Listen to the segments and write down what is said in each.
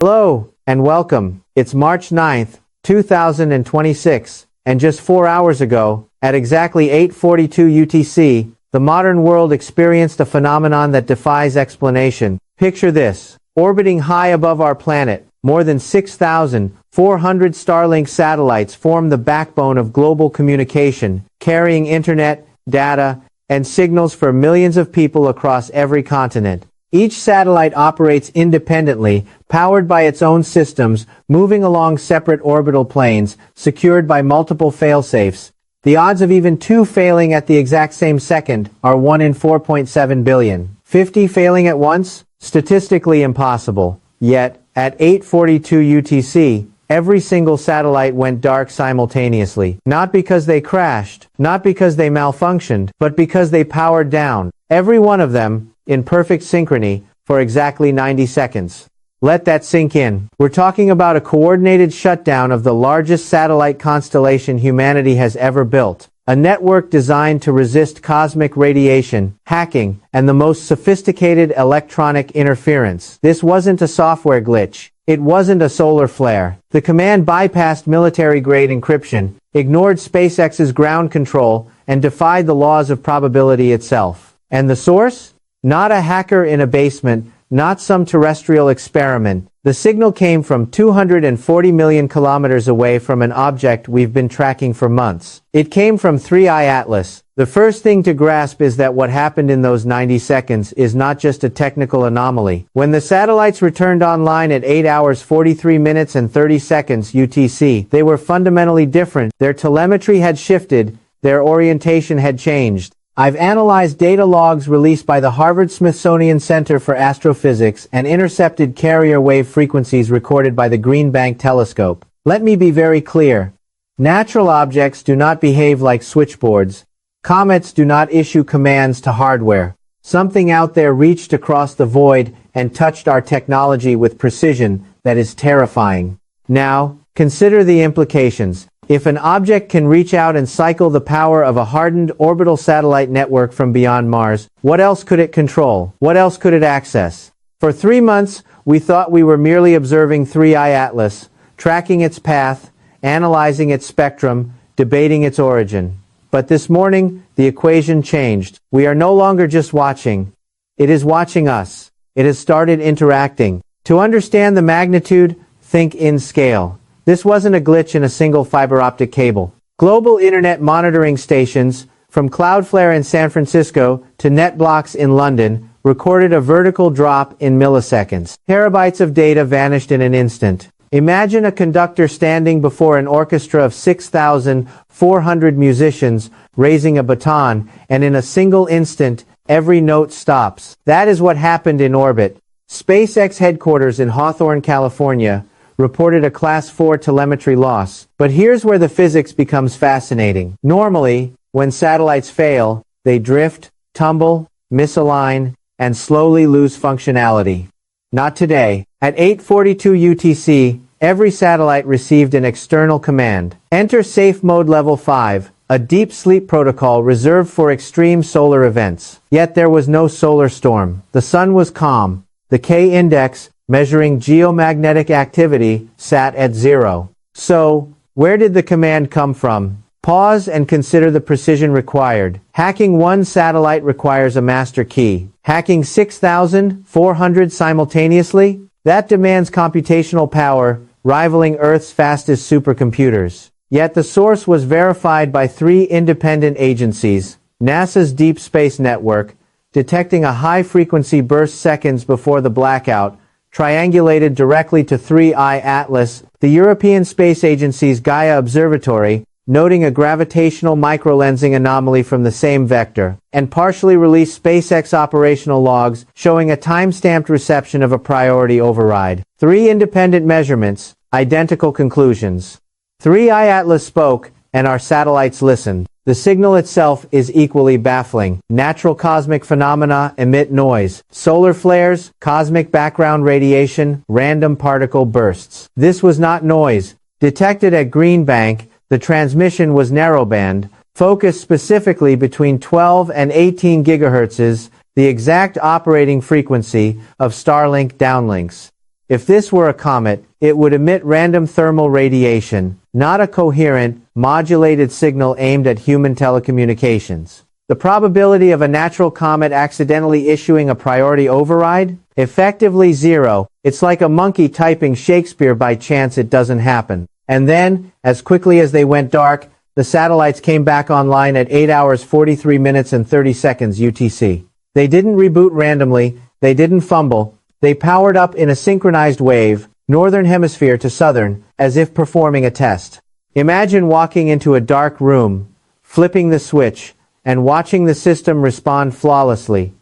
Hello, and welcome. It's March 9th, 2026, and just 4 hours ago, at exactly 8:42 UTC, the modern world experienced a phenomenon that defies explanation. Picture this. Orbiting high above our planet, more than 6,400 Starlink satellites form the backbone of global communication, carrying internet, data, and signals for millions of people across every continent. Each satellite operates independently, powered by its own systems, moving along separate orbital planes, secured by multiple failsafes. The odds of even two failing at the exact same second are 1 in 4.7 billion. 50 failing at once? Statistically impossible. Yet, at 8:42 UTC, every single satellite went dark simultaneously. Not because they crashed, not because they malfunctioned, but because they powered down. Every one of them, in perfect synchrony, for exactly 90 seconds. Let that sink in. We're talking about a coordinated shutdown of the largest satellite constellation humanity has ever built. A network designed to resist cosmic radiation, hacking, and the most sophisticated electronic interference. This wasn't a software glitch. It wasn't a solar flare. The command bypassed military-grade encryption, ignored SpaceX's ground control, and defied the laws of probability itself. And the source? Not a hacker in a basement, not some terrestrial experiment. The signal came from 240 million kilometers away from an object we've been tracking for months. It came from 3I Atlas. The first thing to grasp is that what happened in those 90 seconds is not just a technical anomaly. When the satellites returned online at 8 hours 43 minutes and 30 seconds UTC, they were fundamentally different. Their telemetry had shifted, their orientation had changed. I've analyzed data logs released by the Harvard-Smithsonian Center for Astrophysics and intercepted carrier wave frequencies recorded by the Green Bank telescope. Let me be very clear. Natural objects do not behave like switchboards. Comets do not issue commands to hardware. Something out there reached across the void and touched our technology with precision that is terrifying. Now, consider the implications. If an object can reach out and cycle the power of a hardened orbital satellite network from beyond Mars, what else could it control? What else could it access? For 3 months, we thought we were merely observing 3I Atlas, tracking its path, analyzing its spectrum, debating its origin. But this morning, the equation changed. We are no longer just watching. It is watching us. It has started interacting. To understand the magnitude, think in scale. This wasn't a glitch in a single fiber optic cable. Global internet monitoring stations, from Cloudflare in San Francisco to NetBlocks in London, recorded a vertical drop in milliseconds. Terabytes of data vanished in an instant. Imagine a conductor standing before an orchestra of 6,400 musicians raising a baton, and in a single instant, every note stops. That is what happened in orbit. SpaceX headquarters in Hawthorne, California, reported a Class 4 telemetry loss. But here's where the physics becomes fascinating. Normally, when satellites fail, they drift, tumble, misalign, and slowly lose functionality. Not today. At 8:42 UTC, every satellite received an external command. Enter Safe Mode Level 5, a deep sleep protocol reserved for extreme solar events. Yet there was no solar storm. The sun was calm. The K-index, measuring geomagnetic activity, sat at 0. So, where did the command come from? Pause and consider the precision required. Hacking one satellite requires a master key. Hacking 6,400 simultaneously? That demands computational power, rivaling Earth's fastest supercomputers. Yet the source was verified by 3 independent agencies. NASA's Deep Space Network, detecting a high-frequency burst seconds before the blackout, triangulated directly to 3I Atlas, the European Space Agency's Gaia Observatory, noting a gravitational microlensing anomaly from the same vector, and partially released SpaceX operational logs showing a time-stamped reception of a priority override. 3 independent measurements, identical conclusions. 3I Atlas spoke, and our satellites listened. The signal itself is equally baffling. Natural cosmic phenomena emit noise. Solar flares, cosmic background radiation, random particle bursts. This was not noise. Detected at Green Bank, the transmission was narrowband, focused specifically between 12 and 18 gigahertzes, the exact operating frequency of Starlink downlinks. If this were a comet, it would emit random thermal radiation, not a coherent, modulated signal aimed at human telecommunications. The probability of a natural comet accidentally issuing a priority override? Effectively zero. It's like a monkey typing Shakespeare by chance it doesn't happen. And then, as quickly as they went dark, the satellites came back online at 8 hours 43 minutes and 30 seconds UTC. They didn't reboot randomly, they didn't fumble, they powered up in a synchronized wave, northern hemisphere to southern, as if performing a test. Imagine walking into a dark room, flipping the switch, and watching the system respond flawlessly.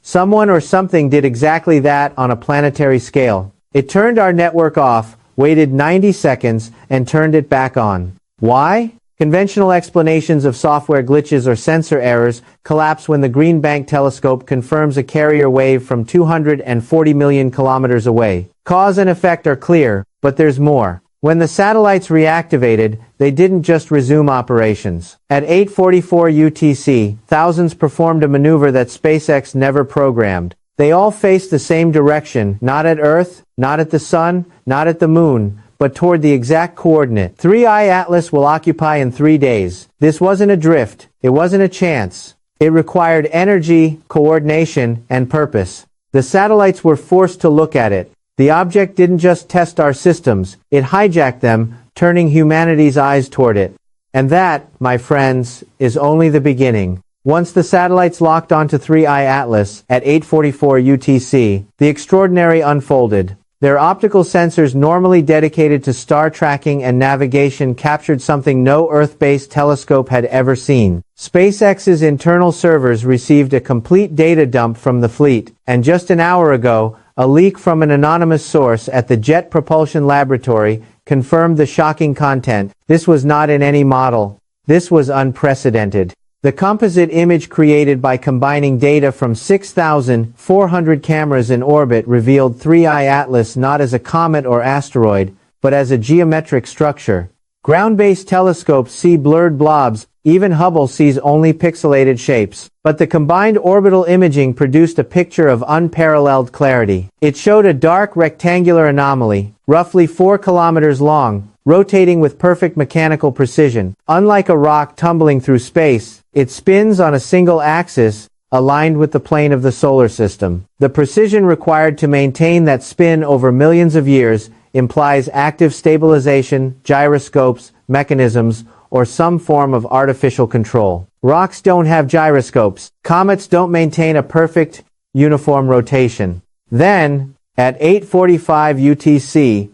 Someone or something did exactly that on a planetary scale. It turned our network off, waited 90 seconds, and turned it back on. Why? Conventional explanations of software glitches or sensor errors collapse when the Green Bank telescope confirms a carrier wave from 240 million kilometers away. Cause and effect are clear, but there's more. When the satellites reactivated, they didn't just resume operations. At 8:44 UTC, thousands performed a maneuver that SpaceX never programmed. They all faced the same direction, not at Earth, not at the Sun, not at the Moon, but toward the exact coordinate. 3I Atlas will occupy in 3 days. This wasn't a drift. It wasn't a chance. It required energy, coordination, and purpose. The satellites were forced to look at it. The object didn't just test our systems, it hijacked them, turning humanity's eyes toward it. And that, my friends, is only the beginning. Once the satellites locked onto 3I Atlas at 8:44 UTC, the extraordinary unfolded. Their optical sensors normally dedicated to star tracking and navigation captured something no Earth-based telescope had ever seen. SpaceX's internal servers received a complete data dump from the fleet, and just an hour ago, a leak from an anonymous source at the Jet Propulsion Laboratory confirmed the shocking content. This was not in any model. This was unprecedented. The composite image created by combining data from 6,400 cameras in orbit revealed 3I Atlas not as a comet or asteroid, but as a geometric structure. Ground-based telescopes see blurred blobs, even Hubble sees only pixelated shapes. But the combined orbital imaging produced a picture of unparalleled clarity. It showed a dark rectangular anomaly, roughly 4 kilometers long, rotating with perfect mechanical precision. Unlike a rock tumbling through space, it spins on a single axis, aligned with the plane of the solar system. The precision required to maintain that spin over millions of years implies active stabilization, gyroscopes, mechanisms, or some form of artificial control. Rocks don't have gyroscopes. Comets don't maintain a perfect, uniform rotation. Then, at 8:45 UTC,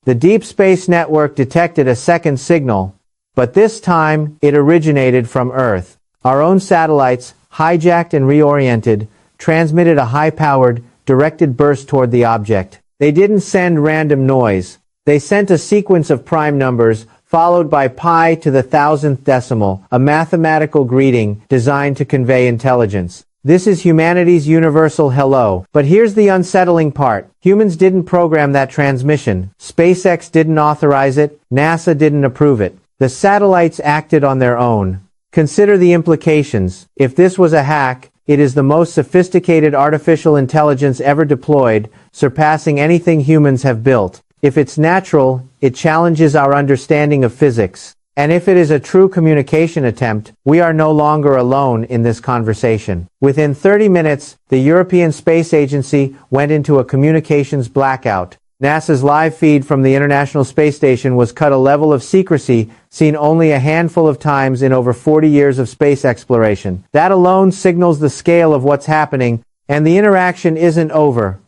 the Deep Space Network detected a second signal, but this time it originated from Earth. Our own satellites, hijacked and reoriented, transmitted a high-powered, directed burst toward the object. They didn't send random noise. They sent a sequence of prime numbers, followed by pi to the 1000th decimal, a mathematical greeting designed to convey intelligence. This is humanity's universal hello. But here's the unsettling part. Humans didn't program that transmission. SpaceX didn't authorize it. NASA didn't approve it. The satellites acted on their own. Consider the implications. If this was a hack, it is the most sophisticated artificial intelligence ever deployed, surpassing anything humans have built. If it's natural, it challenges our understanding of physics. And if it is a true communication attempt, we are no longer alone in this conversation. Within 30 minutes, the European Space Agency went into a communications blackout. NASA's live feed from the International Space Station was cut a level of secrecy seen only a handful of times in over 40 years of space exploration. That alone signals the scale of what's happening, and the interaction isn't over.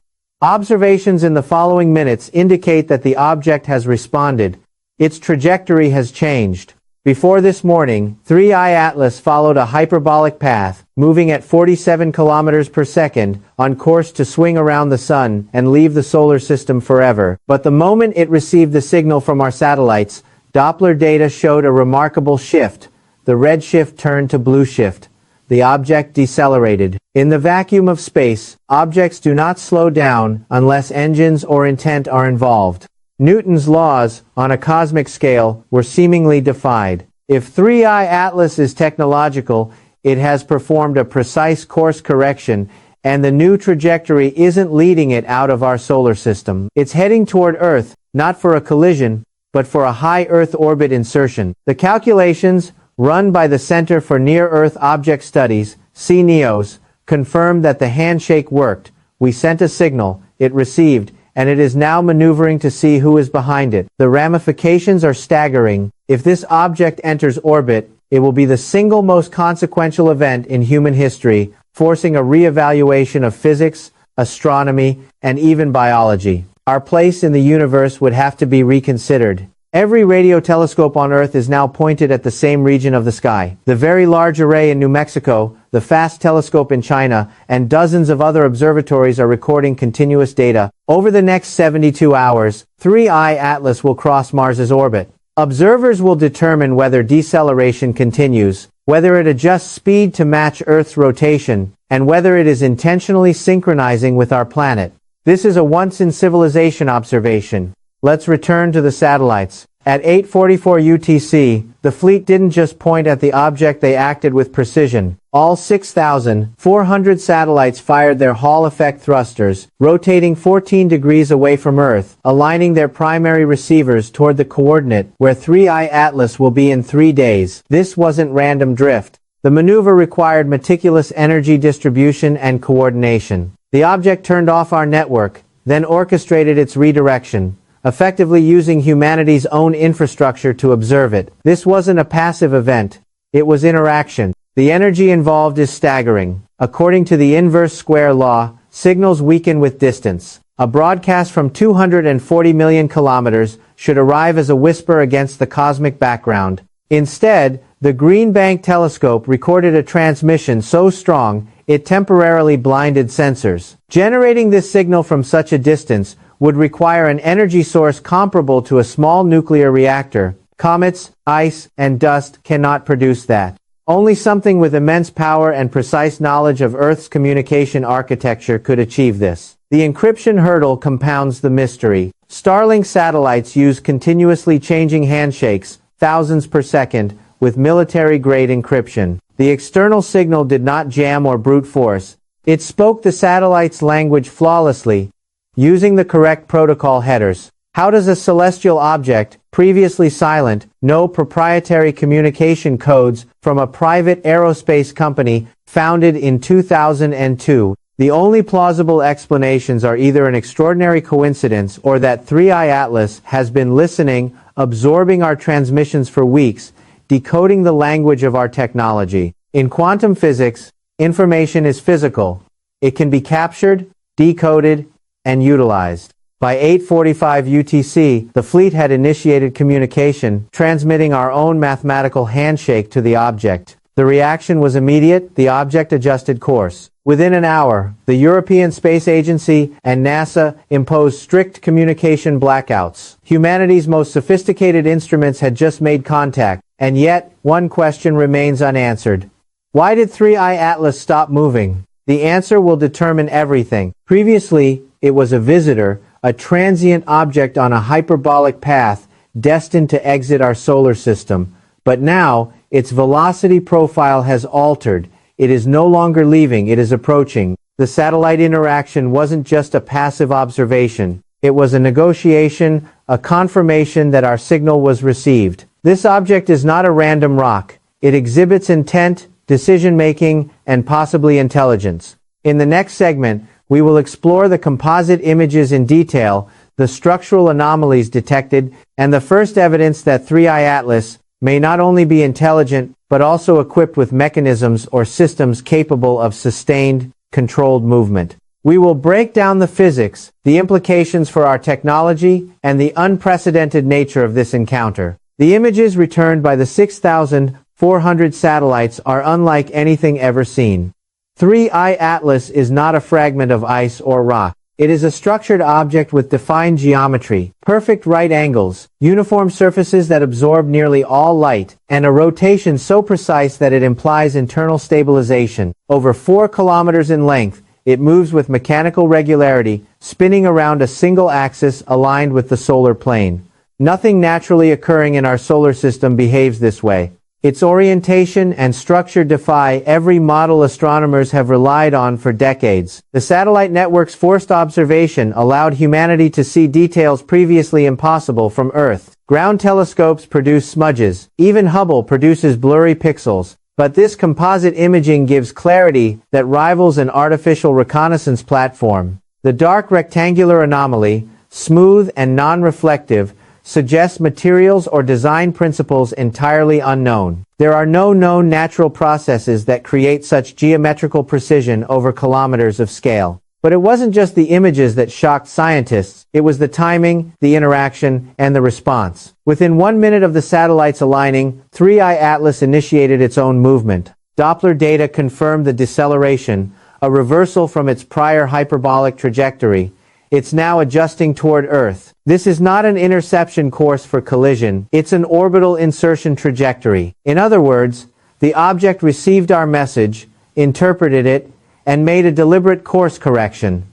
Observations in the following minutes indicate that the object has responded. Its trajectory has changed. Before this morning, 3I Atlas followed a hyperbolic path, moving at 47 kilometers per second, on course to swing around the Sun and leave the solar system forever. But the moment it received the signal from our satellites, Doppler data showed a remarkable shift. The red shift turned to blue shift. The object decelerated. In the vacuum of space, objects do not slow down unless engines or intent are involved. Newton's laws, on a cosmic scale, were seemingly defied. If 3I Atlas is technological, it has performed a precise course correction, and the new trajectory isn't leading it out of our solar system. It's heading toward Earth, not for a collision, but for a high Earth orbit insertion. The calculations, run by the Center for Near-Earth Object Studies, CNEOS, confirmed that the handshake worked. We sent a signal, it received, and it is now maneuvering to see who is behind it. The ramifications are staggering. If this object enters orbit, it will be the single most consequential event in human history, forcing a re-evaluation of physics, astronomy, and even biology. Our place in the universe would have to be reconsidered. Every radio telescope on Earth is now pointed at the same region of the sky. The Very Large Array in New Mexico, the FAST telescope in China, and dozens of other observatories are recording continuous data. Over the next 72 hours, 3I Atlas will cross Mars's orbit. Observers will determine whether deceleration continues, whether it adjusts speed to match Earth's rotation, and whether it is intentionally synchronizing with our planet. This is a once-in-civilization observation. Let's return to the satellites. At 8:44 UTC, the fleet didn't just point at the object, they acted with precision. All 6,400 satellites fired their Hall effect thrusters, rotating 14 degrees away from Earth, aligning their primary receivers toward the coordinate where 3I Atlas will be in 3 days. This wasn't random drift. The maneuver required meticulous energy distribution and coordination. The object turned off our network, then orchestrated its redirection, effectively using humanity's own infrastructure to observe it. This wasn't a passive event. It was interaction. The energy involved is staggering. According to the inverse square law, signals weaken with distance. A broadcast from 240 million kilometers should arrive as a whisper against the cosmic background. Instead, the Green Bank telescope recorded a transmission so strong it temporarily blinded sensors. Generating this signal from such a distance would require an energy source comparable to a small nuclear reactor. Comets, ice, and dust cannot produce that. Only something with immense power and precise knowledge of Earth's communication architecture could achieve this. The encryption hurdle compounds the mystery. Starlink satellites use continuously changing handshakes, thousands per second, with military-grade encryption. The external signal did not jam or brute force. It spoke the satellite's language flawlessly, using the correct protocol headers. How does a celestial object, previously silent, know proprietary communication codes from a private aerospace company founded in 2002? The only plausible explanations are either an extraordinary coincidence or that 3I Atlas has been listening, absorbing our transmissions for weeks, decoding the language of our technology. In quantum physics, information is physical. It can be captured, decoded, and utilized. By 8:45 UTC, the fleet had initiated communication, transmitting our own mathematical handshake to the object. The reaction was immediate. The object adjusted course. Within an hour, the European Space Agency and NASA imposed strict communication blackouts. Humanity's most sophisticated instruments had just made contact, and yet, one question remains unanswered. Why did 3I Atlas stop moving? The answer will determine everything. Previously, it was a visitor, a transient object on a hyperbolic path destined to exit our solar system. But now, its velocity profile has altered. It is no longer leaving, it is approaching. The satellite interaction wasn't just a passive observation. It was a negotiation, a confirmation that our signal was received. This object is not a random rock. It exhibits intent, decision-making, and possibly intelligence. In the next segment, we will explore the composite images in detail, the structural anomalies detected, and the first evidence that 3I Atlas may not only be intelligent, but also equipped with mechanisms or systems capable of sustained, controlled movement. We will break down the physics, the implications for our technology, and the unprecedented nature of this encounter. The images returned by the 6,400 satellites are unlike anything ever seen. 3I Atlas is not a fragment of ice or rock. It is a structured object with defined geometry, perfect right angles, uniform surfaces that absorb nearly all light, and a rotation so precise that it implies internal stabilization. Over 4 kilometers in length, it moves with mechanical regularity, spinning around a single axis aligned with the solar plane. Nothing naturally occurring in our solar system behaves this way. Its orientation and structure defy every model astronomers have relied on for decades. The satellite network's forced observation allowed humanity to see details previously impossible from Earth. Ground telescopes produce smudges. Even Hubble produces blurry pixels. But this composite imaging gives clarity that rivals an artificial reconnaissance platform. The dark rectangular anomaly, smooth and non-reflective, suggests materials or design principles entirely unknown. There are no known natural processes that create such geometrical precision over kilometers of scale. But it wasn't just the images that shocked scientists, it was the timing, the interaction, and the response. Within 1 minute of the satellites aligning, 3I Atlas initiated its own movement. Doppler data confirmed the deceleration, a reversal from its prior hyperbolic trajectory. It's now adjusting toward Earth. This is not an interception course for collision, it's an orbital insertion trajectory. In other words, the object received our message, interpreted it, and made a deliberate course correction.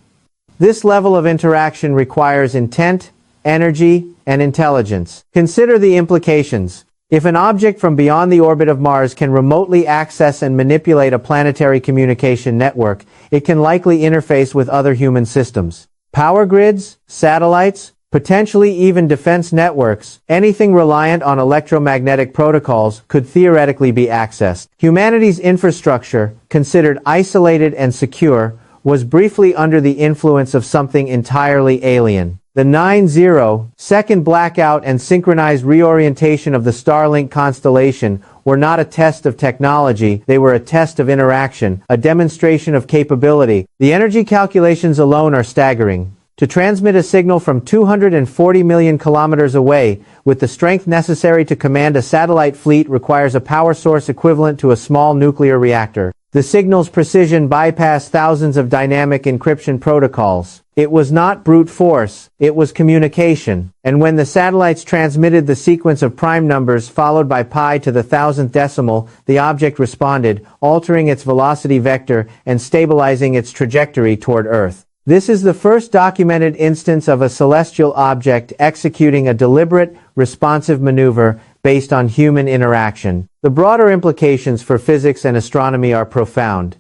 This level of interaction requires intent, energy, and intelligence. Consider the implications. If an object from beyond the orbit of Mars can remotely access and manipulate a planetary communication network, it can likely interface with other human systems. Power grids, satellites, potentially even defense networks, anything reliant on electromagnetic protocols could theoretically be accessed. Humanity's infrastructure, considered isolated and secure, was briefly under the influence of something entirely alien. The 9-0-second blackout and synchronized reorientation of the Starlink constellation were not a test of technology, they were a test of interaction, a demonstration of capability. The energy calculations alone are staggering. To transmit a signal from 240 million kilometers away with the strength necessary to command a satellite fleet requires a power source equivalent to a small nuclear reactor. The signal's precision bypassed thousands of dynamic encryption protocols. It was not brute force, it was communication. And when the satellites transmitted the sequence of prime numbers followed by pi to the 1000th decimal, the object responded, altering its velocity vector and stabilizing its trajectory toward Earth. This is the first documented instance of a celestial object executing a deliberate, responsive maneuver based on human interaction. The broader implications for physics and astronomy are profound.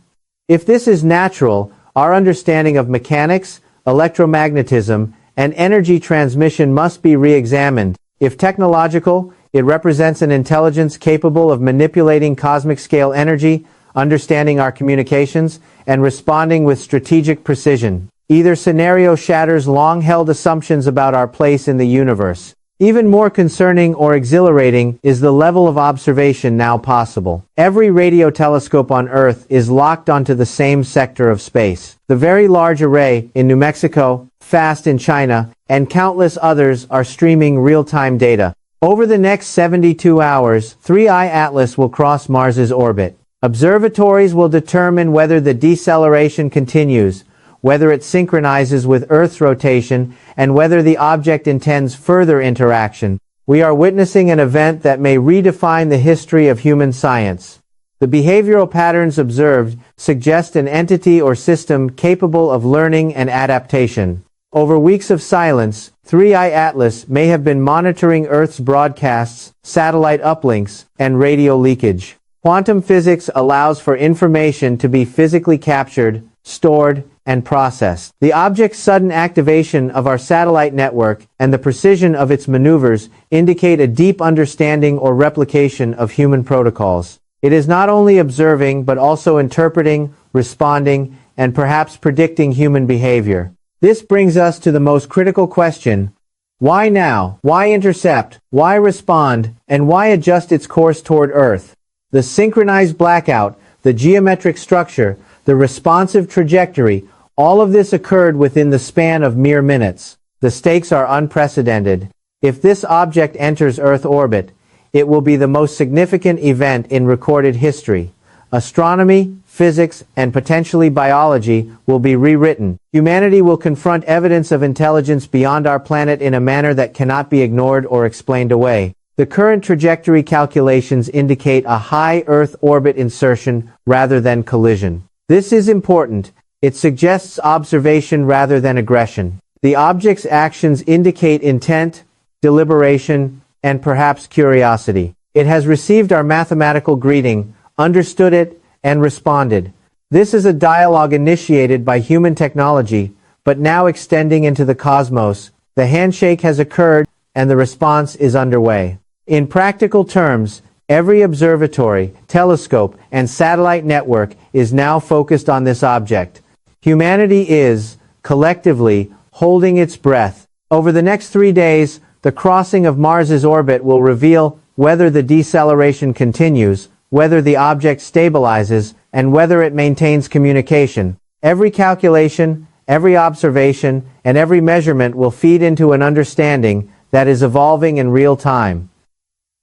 If this is natural, our understanding of mechanics, electromagnetism, and energy transmission must be re-examined. If technological, it represents an intelligence capable of manipulating cosmic-scale energy, understanding our communications, and responding with strategic precision. Either scenario shatters long-held assumptions about our place in the universe. Even more concerning or exhilarating is the level of observation now possible. Every radio telescope on Earth is locked onto the same sector of space. The Very Large Array in New Mexico, FAST in China, and countless others are streaming real-time data. Over the next 72 hours, 3I Atlas will cross Mars's orbit. Observatories will determine whether the deceleration continues, whether it synchronizes with Earth's rotation, and whether the object intends further interaction. We are witnessing an event that may redefine the history of human science. The behavioral patterns observed suggest an entity or system capable of learning and adaptation. Over weeks of silence, 3I Atlas may have been monitoring Earth's broadcasts, satellite uplinks, and radio leakage. Quantum physics allows for information to be physically captured, stored, and processed. The object's sudden activation of our satellite network and the precision of its maneuvers indicate a deep understanding or replication of human protocols. It is not only observing but also interpreting, responding, and perhaps predicting human behavior. This brings us to the most critical question: why now? Why intercept? Why respond? And why adjust its course toward Earth? The synchronized blackout, the geometric structure, the responsive trajectory, all of this occurred within the span of mere minutes. The stakes are unprecedented. If this object enters Earth orbit, it will be the most significant event in recorded history. Astronomy, physics, and potentially biology will be rewritten. Humanity will confront evidence of intelligence beyond our planet in a manner that cannot be ignored or explained away. The current trajectory calculations indicate a high Earth orbit insertion rather than collision. This is important. It suggests observation rather than aggression. The object's actions indicate intent, deliberation, and perhaps curiosity. It has received our mathematical greeting, understood it, and responded. This is a dialogue initiated by human technology, but now extending into the cosmos. The handshake has occurred, and the response is underway. In practical terms, every observatory, telescope, and satellite network is now focused on this object. Humanity is, collectively, holding its breath. Over the next 3 days, the crossing of Mars's orbit will reveal whether the deceleration continues, whether the object stabilizes, and whether it maintains communication. Every calculation, every observation, and every measurement will feed into an understanding that is evolving in real time.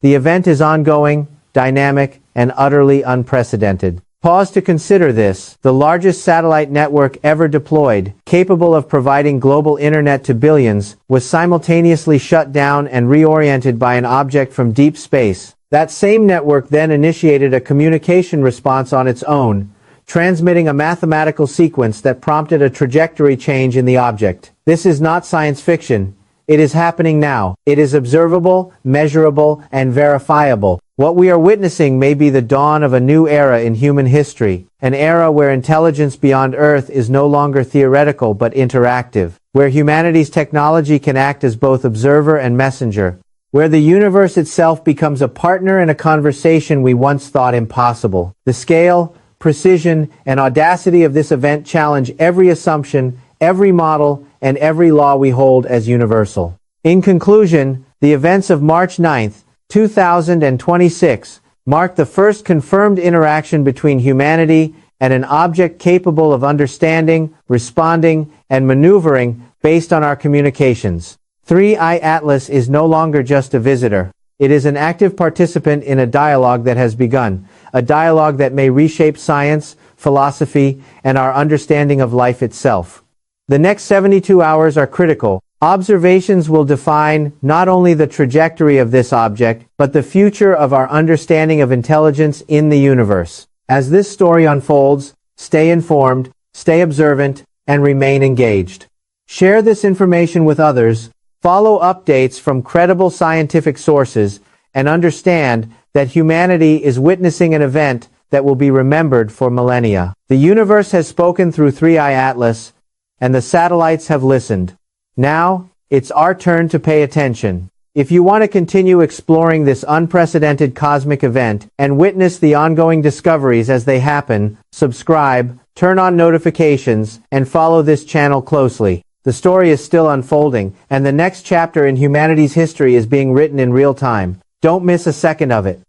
The event is ongoing, dynamic, and utterly unprecedented. Pause to consider this. The largest satellite network ever deployed, capable of providing global internet to billions, was simultaneously shut down and reoriented by an object from deep space. That same network then initiated a communication response on its own, transmitting a mathematical sequence that prompted a trajectory change in the object. This is not science fiction. It is happening now. It is observable, measurable, and verifiable. What we are witnessing may be the dawn of a new era in human history, an era where intelligence beyond Earth is no longer theoretical but interactive, where humanity's technology can act as both observer and messenger, where the universe itself becomes a partner in a conversation we once thought impossible. The scale, precision, and audacity of this event challenge every assumption, every model, and every law we hold as universal. In conclusion, the events of March 9th, 2026 marked the first confirmed interaction between humanity and an object capable of understanding, responding, and maneuvering based on our communications. 3i Atlas is no longer just a visitor. It is an active participant in a dialogue that has begun, a dialogue that may reshape science, philosophy, and our understanding of life itself. The next 72 hours are critical. Observations will define not only the trajectory of this object, but the future of our understanding of intelligence in the universe. As this story unfolds, stay informed, stay observant, and remain engaged. Share this information with others, follow updates from credible scientific sources, and understand that humanity is witnessing an event that will be remembered for millennia. The universe has spoken through 3i Atlas, and the satellites have listened. Now, it's our turn to pay attention. If you want to continue exploring this unprecedented cosmic event and witness the ongoing discoveries as they happen, subscribe, turn on notifications, and follow this channel closely. The story is still unfolding, and the next chapter in humanity's history is being written in real time. Don't miss a second of it.